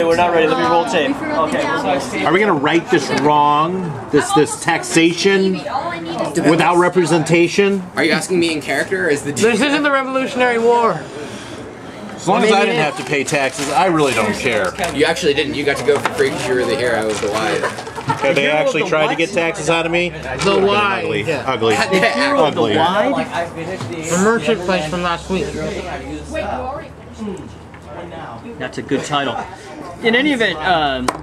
We're not ready. Let me roll tape. Okay. Are we gonna write this wrong? This taxation without representation? Are you asking me in character, or is the? This isn't the Revolutionary War. As long as I didn't have to pay taxes, I really don't care. You actually didn't. You got to go for free because you were the hero of the wide. Okay, they actually tried to get taxes out of me. The wide. Ugly. Yeah. Ugly. Hero of the Ugly. wide? The merchant place from last week. That's a good title. In any event,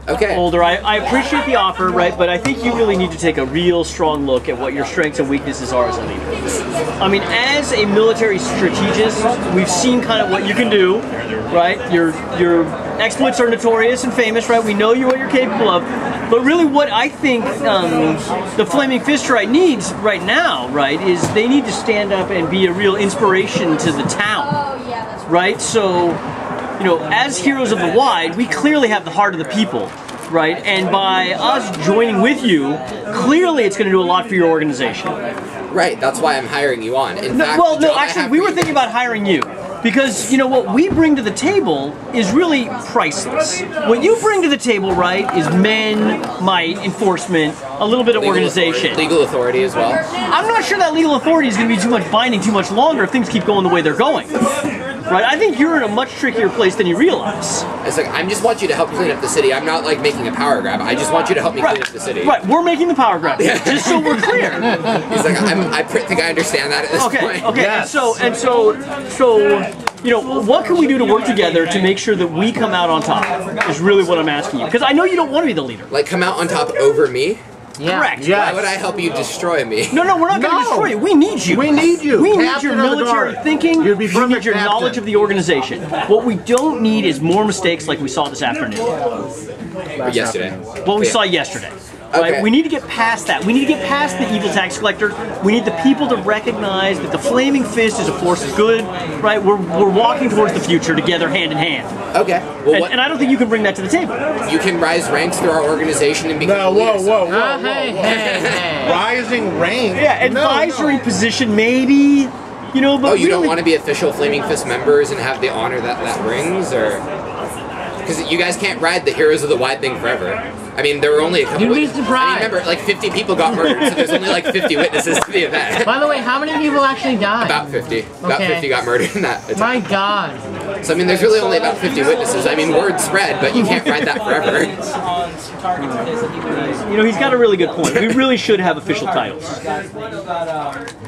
Okay. Older, I appreciate the offer, right? But I think you really need to take a real strong look at what your strengths and weaknesses are as a leader. I mean, as a military strategist, we've seen kind of what you can do, right? Your exploits are notorious and famous, right? We know what you're capable of. But really what I think the Flaming Fist needs right now, right, is they need to stand up and be a real inspiration to the town, right? So, you know, as heroes of the wide, we clearly have the heart of the people, right? And by us joining with you, clearly it's going to do a lot for your organization. Right, that's why I'm hiring you on. In fact, Well, no, actually, we were thinking about hiring you. Because, you know, what we bring to the table is really priceless. What you bring to the table, right, is men, might, enforcement, a little bit of organization. Legal authority as well. I'm not sure that legal authority is going to be too much binding too much longer if things keep going the way they're going. Right? I think you're in a much trickier place than you realize. It's like, I just want you to help clean up the city. I'm not like making a power grab. I just want you to help me clean up the city. Right, we're making the power grab, just so we're clear. He's like, I think I understand that at this point. Okay, Yes. and so, you know, what can we do to work together to make sure that we come out on top is really what I'm asking you. Because I know you don't want to be the leader. Like, come out on top over me? Yeah. Correct. Why would I help you destroy me? No, we're not going to destroy you. We need you. We need you. We need Captain your of the military guard. thinking. You'd be we need perfect your captain. knowledge of the organization. What we don't need is more mistakes like we saw this afternoon. Or yesterday. What we saw yesterday. Right? Okay. We need to get past that. We need to get past the evil tax collector. We need the people to recognize that the Flaming Fist is a force of good. Right? We're walking towards the future together, hand in hand. Okay. Well, And I don't think you can bring that to the table. you can rise ranks through our organization and become No, a leader. whoa. Hey. Rising rank. Yeah, advisory position maybe. You know, but Oh, you really, don't want to be official Flaming Fist members and have the honor that brings, or because you guys can't ride the Heroes of the Wide thing forever. I mean, there were only a couple. You'd be I mean, surprised. remember, like 50 people got murdered, so there's only like 50 witnesses to the event. By the way, how many people actually died? About 50. About Okay. 50 got murdered in that attack. My God. So I mean, there's really only about 50 witnesses. I mean, word spread, but you can't ride that forever. you know, he's got a really good point. We really should have official titles.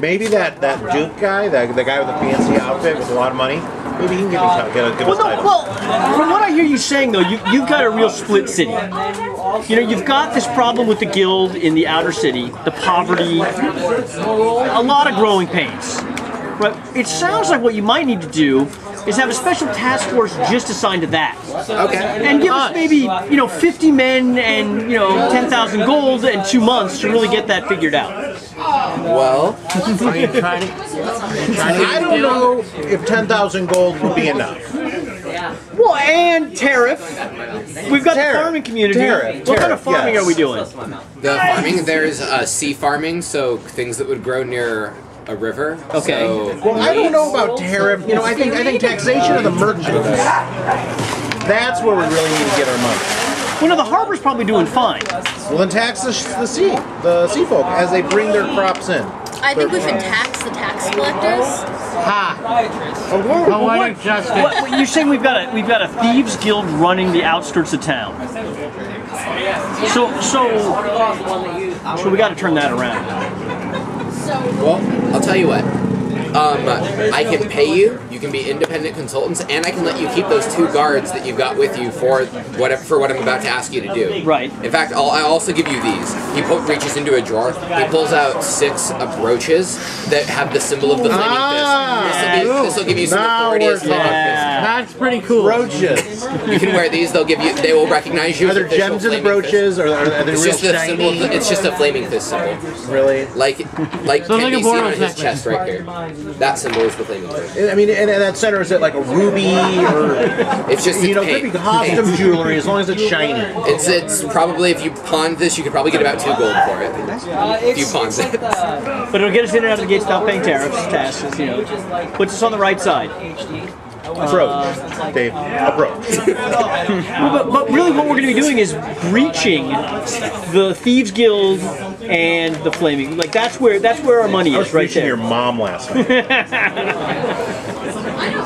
Maybe that Duke guy, the guy with the fancy outfit with a lot of money, maybe he can give us title. Well, from what I hear you saying though, you've got a real split city. You know, you've got this problem with the guild in the outer city, the poverty, a lot of growing pains. But it sounds like what you might need to do is have a special task force just assigned to that. Okay. And give us maybe, 50 men and, 10,000 gold and 2 months to really get that figured out. Well, Are you trying to I don't know if 10,000 gold would be enough. Well, and tariff. We've got the farming community. What kind of farming are we doing? the farming, there's sea farming, so things that would grow near a river. Okay. So, Well, I don't know about tariff. I think taxation of the merchants. That's where we really need to get our money. Well, no, the harbor's probably doing fine. Well, then tax the sea folk as they bring their crops in. I think we should tax the tax collectors. poetic justice? What, you're saying we've got a thieves guild running the outskirts of town. So we got to turn that around. well, I'll tell you what. I can pay you. You can be independent consultants, and I can let you keep those 2 guards that you've got with you for what I'm about to ask you to do. Right. In fact, I'll also give you these. He reaches into a drawer. He pulls out 6 brooches that have the symbol of the Flaming Fist. This will give you some authority as Flaming Fist. That's pretty cool. Brooches. You can wear these. They will recognize you. Are there as official gems in the Flaming brooches, or are they It's real just the shiny? symbol. It's just a Flaming Fist symbol. Really? Like So can like a you see Boros on his necklace. chest right here? That symbol is the Flaming Fist. I mean, and that center, is it like a ruby or It's just it paint. could be costume jewelry as long as it's shiny. It's probably, if you pawned this, you could probably get about 2 gold for it. If you pawned it. But it'll get us in and out of the gates without paying tariffs, taxes, puts us on the right side. Approach. Dave, approach. But really what we're going to be doing is breaching the Thieves Guild and the Flaming. Like, that's where our money I was is, right reaching there. your mom last night.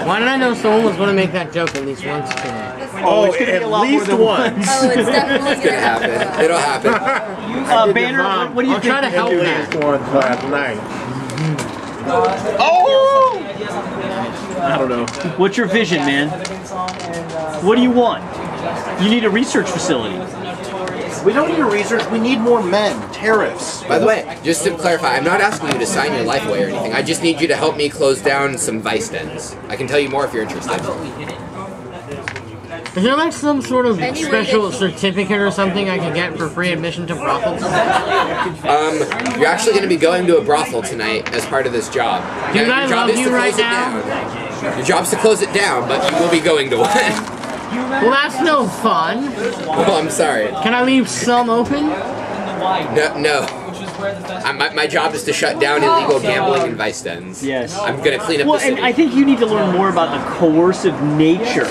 Why did I know someone was going to make that joke at least once today? Oh, it's going to be a at lot more least than once. Oh, it's definitely It'll happen. It'll happen. Banner, what do you I'll think? try to help At that. least once last night. Oh! I don't know. What's your vision, man? What do you want? You need a research facility. We don't need a research. We need more men. Tariffs. By the way, just to clarify, I'm not asking you to sign your life away or anything. I just need you to help me close down some vice dens. I can tell you more if you're interested. Is there like some sort of Anyway, special certificate or something I can get for free admission to brothels? You're actually going to be going to a brothel tonight as part of this job. Dude, I love is you to close right it now. down. Your job's to close it down, but you will be going to one. Well, that's no fun. Oh, I'm sorry. Can I leave some open? No. My job is to shut down illegal gambling and vice dens. Yes. I'm going to clean up Well, the city. and I think you need to learn more about the coercive nature,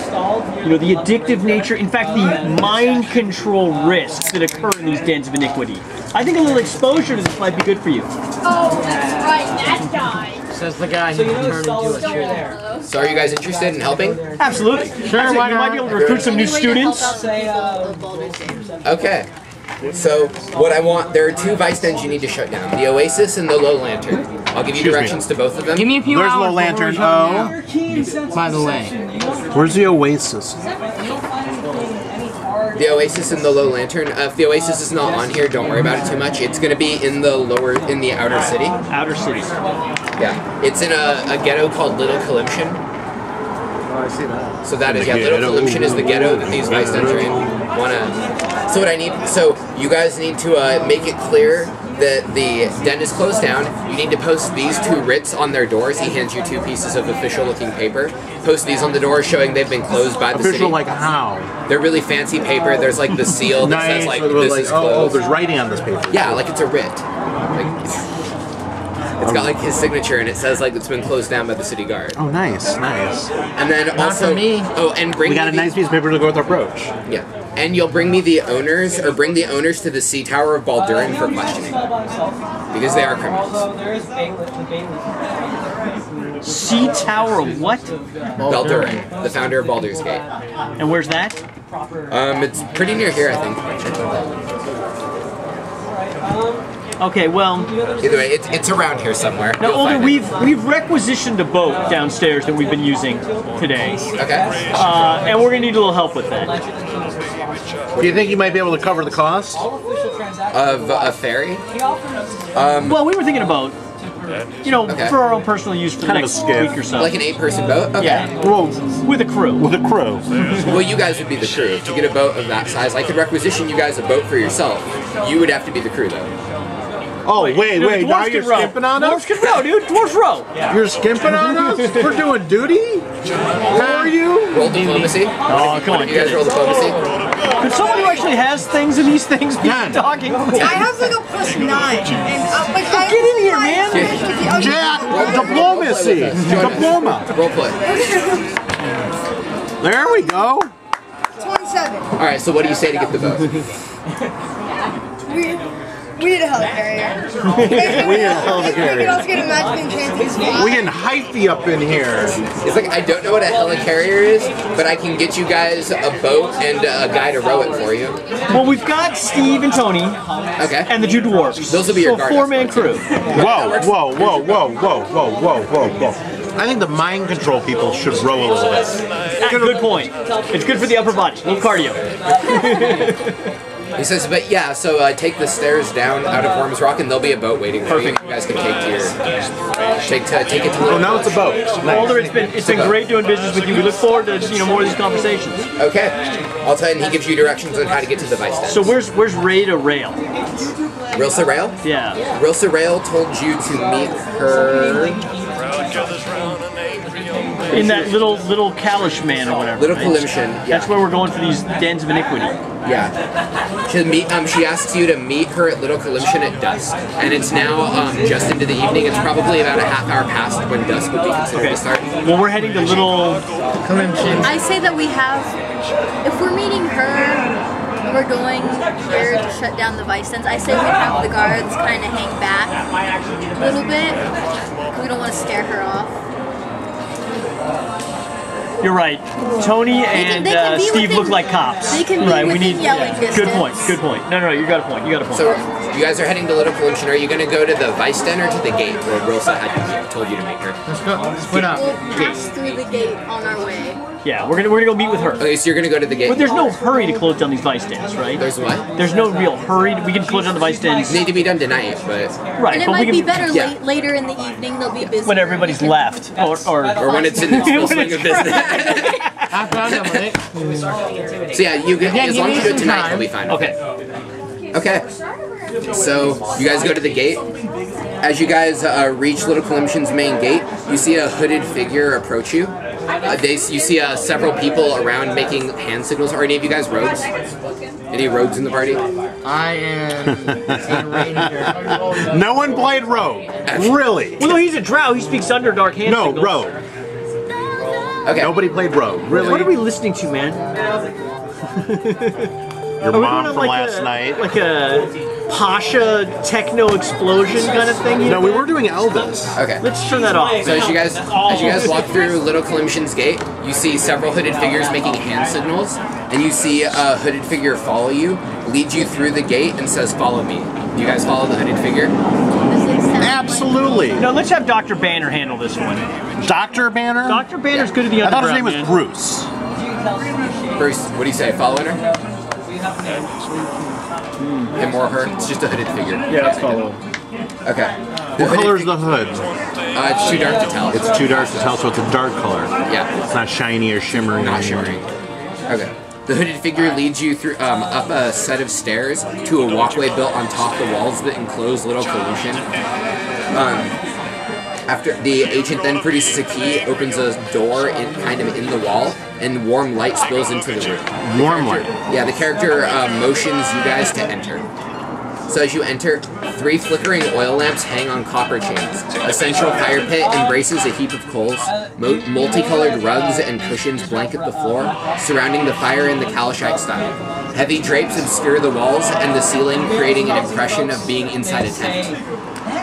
you know, the addictive nature, in fact, the mind control risks that occur in these dens of iniquity. I think a little exposure to this might be good for you. Oh, that's right, that guy. Says the guy who turned into a cheerleader. So are you guys interested in helping? Absolutely. Sure, Actually, why you might be not? able to recruit some new Any way to help students. out the people of Baldur's Gate? Okay. So what I want, there are two vice dens you need to shut down. The Oasis and the Low Lantern. I'll give you directions to both of them. Give me a few There's hours. Low before we Lantern. shut down. By the way, Where's the Oasis? The Oasis and the Low Lantern. If the Oasis is not on here, don't worry about it too much. It's going to be in the outer city. Outer cities. Yeah. It's in a ghetto called Little Calymption. Oh, I see that. So that is, yeah, Little Calymption is the ghetto that these vice dens are in. So what I need, so you guys need to make it clear that the den is closed down. You need to post these two writs on their doors. He hands you two pieces of official-looking paper. Post these on the doors showing they've been closed by the city. Official, like how? They're really fancy paper. There's like the seal that says like this is closed. Oh, there's writing on this paper. Yeah, like it's a writ. Like, it's got like his signature and it says like it's been closed down by the city guard. Oh, nice, nice. And then Not also, for me. oh, and bring We got me a the- nice piece of paper to go with our brooch. Yeah, and you'll bring me the owners, or bring the owners to the Sea Tower of Baldur for questioning, because they are criminals. Sea Tower of what? Baldur, the founder of Baldur's Gate. And where's that? It's pretty near here, I think. Okay, well, Either way, it's around here somewhere. now You'll Older, find it. we've requisitioned a boat downstairs that we've been using today, Okay. and we're gonna need a little help with that. Do you think you might be able to cover the cost? Of a ferry. Well, we were thinking about, you know, Okay. for our own personal use for the Kind of a next skiff. week or so. Like an 8-person boat? Okay. Yeah, Whoa, with a crew. with a crew. Well, you guys would be the crew. To get a boat of that size, I could requisition you guys a boat for yourself. You would have to be the crew, though. Oh, wait, Dude, now dwarves you're can row. skimping on Dwarves us? can row, dude. Dwarves row. You're skimping on us? We're doing duty? Who are you? Roll diplomacy. Oh, come on. You guys roll diplomacy. Could someone who actually has things in these things be None. talking? I have like a +9, and like I Get in here, man. Jack, diplomacy. Diploma. Roll play. There we go. 27. All right. So what do you say to get the boat? We need a helicarrier. We need a helicarrier. We can also get a magic enchanted spot. We can hyphy up in here. It's like I don't know what a helicarrier is, but I can get you guys a boat and a guy to row it for you. Well, we've got Steve and Tony Okay. and the two dwarves. Those will be your so guard four-man escorts. crew. Whoa, whoa, whoa, whoa, whoa, whoa, whoa, whoa, whoa. I think the mind control people should row a little bit. Good point. It's good for the upper body. A little cardio. He says, but yeah, so take the stairs down out of Worms Rock, and there'll be a boat waiting for you. You guys can take to your take it to. Oh, now it's a boat. Older, it's been great doing business with you. We look forward to more of these conversations. Okay, I'll tell you, and he gives you directions on how to get to the vice den. So where's Ray to Rail? Rilsa Rail? Yeah. Rilsa Rail told you to meet her. In that little Kalish man or whatever. Little right? Calymption, yeah. That's where we're going for these dens of iniquity. Yeah. She asks you to meet her at Little Calymption at dusk, and it's now just into the evening. It's probably about a half hour past when dusk would be considered to start. Well, we're heading to Little... I say that we have, if we're meeting her, and we're going here to shut down the vice dens, I say we have the guards kind of hang back a little bit. We don't want to scare her off. You're right. Tony and Steve look like cops. They can be right, within yelling distance. Good point, good point. No, you got a point, you got a point. So, you guys are heading to Little Collusion. Are you going to go to the Vice Den or to the gate where Rosa had told you to meet her? Let's go. Split up. We'll pass through the gate on our way. Yeah, we're gonna go meet with her. Okay, so you're going to go to the gate. But there's no hurry to close down these vice dens, right? There's what? There's no real hurry. We can close down the vice dens. They need to be done tonight, but... Right, And it but might we be can... better yeah. later in the evening. They'll be busy. When everybody's left. Or when it's in the full swing of business. After I'm done with it. So yeah, you get, as long as you do it tonight, you'll be fine. Okay. Okay. So you guys go to the gate. As you guys reach Little Collusion's main gate, you see a hooded figure approach you. You see several people around making hand signals. Are any of you guys rogues? Any rogues in the party? I am a ranger. No one played Rogue. Really? Well, no, he's a drow. He speaks Underdark hand No, signals. Rogue. Okay. Nobody played Rogue. Really? What are we listening to, man? Your Are we mom going from on last night. Like a Pasha techno explosion kind of thing? No, we were doing Elvis. Okay. Let's turn that off. So as you guys walk through Little Collusion's gate, you see several hooded figures making hand signals, and you see a hooded figure follow you, lead you through the gate, and says, "Follow me." Do you guys follow the hooded figure? Absolutely. No, let's have Dr. Banner handle this one. Dr. Banner? Dr. Banner's good at the I thought his underground, name was man. Bruce. Bruce, what do you say? Following her? Him or her? It's just a hooded figure. Yeah, let's follow him. Okay. What color is the hood? It's too dark to tell. It's too dark to tell, so it's a dark color. Yeah. It's not shiny or shimmering. Not shimmering. Okay. The hooded figure leads you through up a set of stairs to a walkway built on top of the walls that enclose Little Collusion. After the agent then produces a key, opens a door kind of in the wall, and warm light spills into the room. Warm light. Yeah, the character motions you guys to enter. So as you enter, 3 flickering oil lamps hang on copper chains. A central fire pit embraces a heap of coals. Multicolored rugs and cushions blanket the floor, surrounding the fire in the Kalashite style. Heavy drapes obscure the walls and the ceiling, creating an impression of being inside a tent.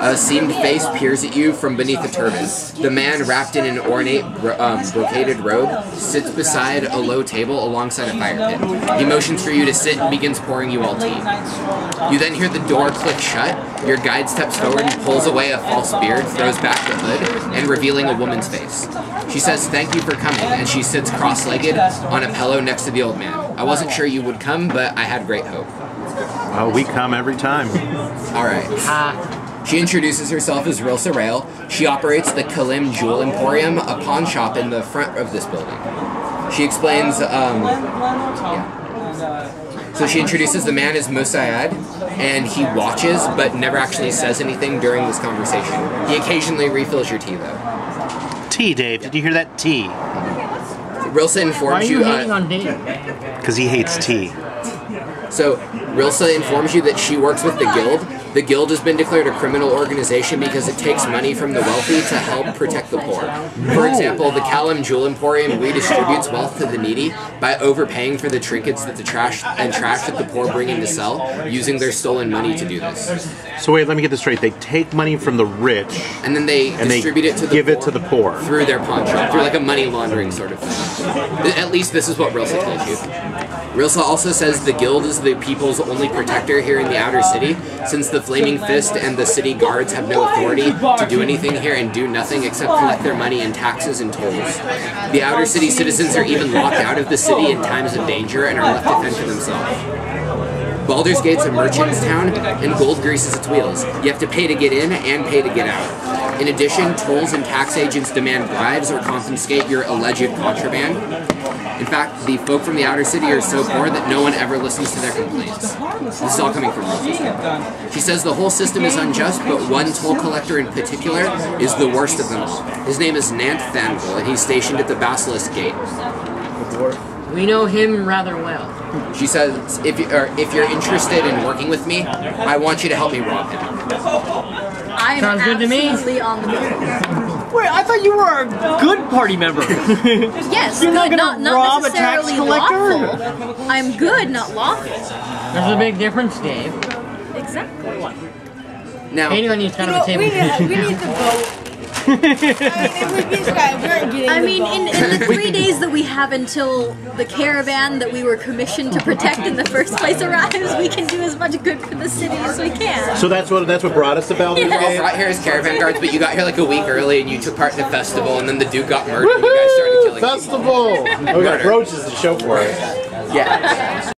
A seamed face peers at you from beneath a turban. The man, wrapped in an ornate brocaded robe, sits beside a low table alongside a fire pit. He motions for you to sit and begins pouring you all tea. You then hear the door click shut. Your guide steps forward and pulls away a false beard, throws back the hood, and revealing a woman's face. She says, "Thank you for coming," and she sits cross-legged on a pillow next to the old man. "I wasn't sure you would come, but I had great hope." Oh, we come every time. All right. She introduces herself as Rilsa Rail. She operates the Kalim Jewel Emporium, a pawn shop in the front of this building. She explains, So she introduces the man as Musayad, and he watches, but never actually says anything during this conversation. He occasionally refills your tea, though. Tea, Dave. Did you hear that? Tea. Rilsa Why are informs you you... hating on Dave? Because he hates tea. So, Rilsa informs you that she works with the guild. The guild has been declared a criminal organization because it takes money from the wealthy to help protect the poor. For example, the Kalim Jewel Emporium redistributes wealth to the needy by overpaying for the trinkets that the trash that the poor bring in to sell, using their stolen money to do this. So wait, let me get this straight. They take money from the rich And then they distribute it to the give poor it to the poor. through their pawn shop, through like a money laundering sort of thing. At least this is what Rilsa tells you. Rilsa also says the guild is the people's only protector here in the outer city, since the Flaming Fist and the city guards have no authority to do anything here and do nothing except collect their money in taxes and tolls. The outer city citizens are even locked out of the city in times of danger and are left to fend for themselves. Baldur's Gate's a merchant's town, and gold greases its wheels. You have to pay to get in and pay to get out. In addition, tolls and tax agents demand bribes or confiscate your alleged contraband. In fact, the folk from the outer city are so poor that no one ever listens to their complaints. This is all coming from Rosa. She says the whole system is unjust, but one toll collector in particular is the worst of them all. His name is Nant Thanvil, and he's stationed at the Basilisk Gate. We know him rather well. She says, if you're interested in working with me, I want you to help me rob him. I'm Sounds good to me. absolutely on the move. Wait, I thought you were a good party member. Yes, You're good, not gonna not rob a tax necessarily collector? lawful. I'm good, not lawful. There's a big difference, Dave. Exactly. Now, Anyone needs kind of a table. We need the boat. I mean, if we beat this guy, we aren't getting I the mean, boat. in the 3 days that we have until the caravan that we were commissioned to protect in the first place arrives, we can do as much good for the city as we can. So that's what brought us to Baldur. Yeah. all brought here as caravan guards, but you got here like a week early and you took part in the festival, and then the dude got murdered and you guys started killing people. Festival! We got Murder. brooches to show for it. Yeah.